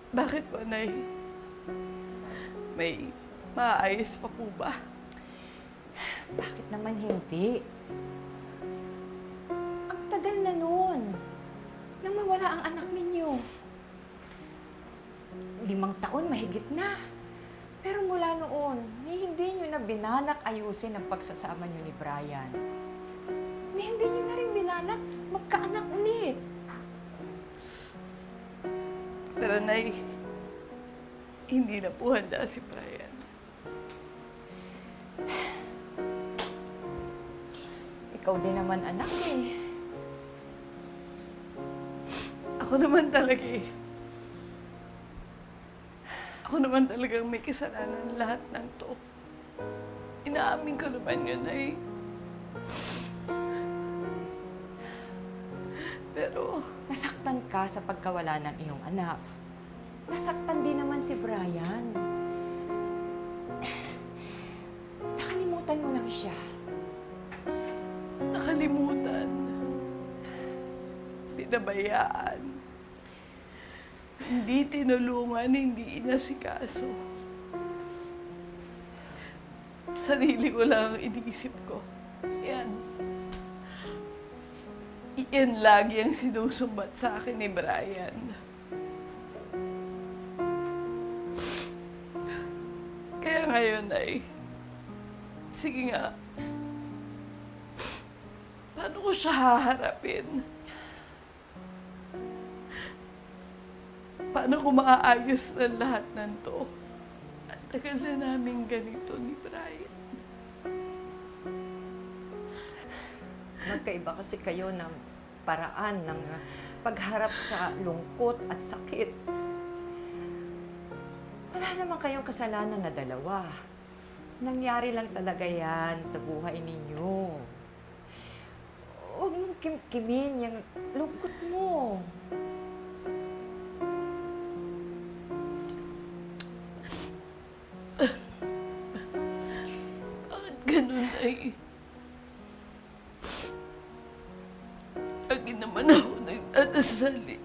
Bakit po, Nay? May maayos pa po ba? Bakit naman hindi? Ang tagal na nun. Nang mawala ang anak ninyo. 5 taon, mahigit na. Pero mula noon, hindi nyo na binanak ayusin ang pagsasama nyo ni Brian. Hindi nyo na rin binanak magkaanak ulit. Pero, Nay, hindi na po handa si Brian. Ikaw din naman anak eh. Ako naman talaga eh. Ako naman talagang may kasalanan lahat ng to. Inaamin ko naman yun, Nay. Pero, Nasaktan ka sa pagkawala ng iyong anak. Nasaktan din naman si Brian. Nakalimutan mo lang siya. nakalimutan. Pinabayaan. Hindi tinulungan, hindi inasikaso. Sarili ko lang ang iniisip ko. Yan. Iyan lagi ang sinusumbat sa akin ni Brian. Kaya ngayon ay, sige nga, paano ko siya haharapin? Paano ko maaayos ng lahat ng to? Ang tagal na namin ganito ni Brian. Magkaiba kasi kayo ng paraan ng pagharap sa lungkot at sakit. Wala naman kayong kasalanan na dalawa. Nangyari lang talaga yan sa buhay ninyo. Huwag mong kimkimin yung lungkot mo. Bakit ganun ay? Lagi naman ako nagdadasal eh.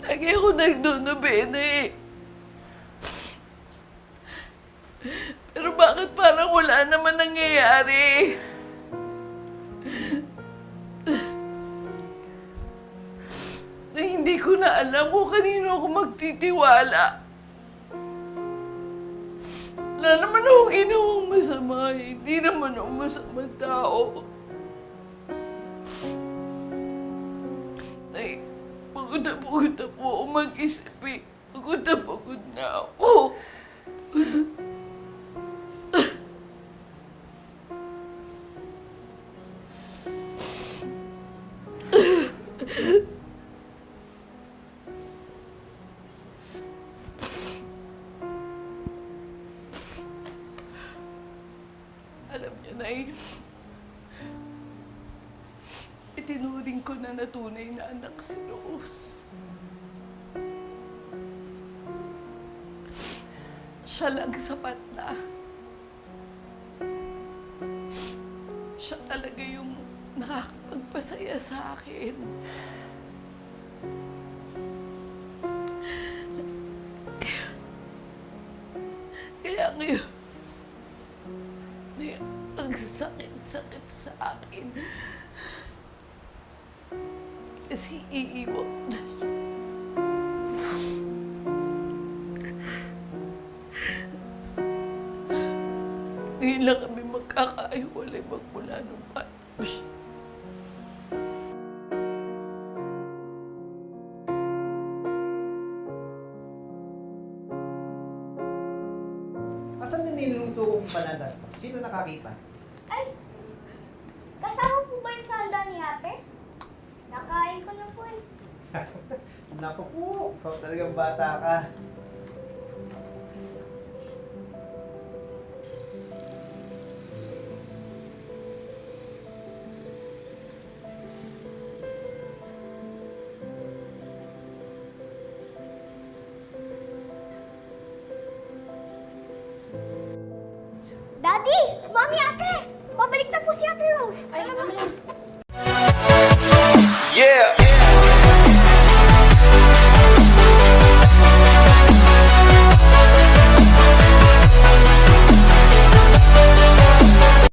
Lagi ako nagdonobena eh. Pero bakit parang wala naman nangyayari? Na hindi ko na alam kung kanino ako magtitiwala. Wala naman ako ginawang masama. Hindi naman ako masamang tao. Ay, pagod na po ako mag-isip eh. Pagod na ako. Alam niyo na itinuring ko na tunay na anak si Rose. Siya lang sapat na. Siya talaga yung nakakapagpasaya sa akin. Kaya ngayon, ang sakit-sakit sa akin. Kasi iiwan na siya. Ngayon lang kami magkakahiwalay magmula nung bata pa siya. Asan na niluluto kong banana? Sino nakakita? Ay! Kasama po ba yung sa handa ni ate? Nakain ko na po eh. Naku po, ikaw talagang bata ka.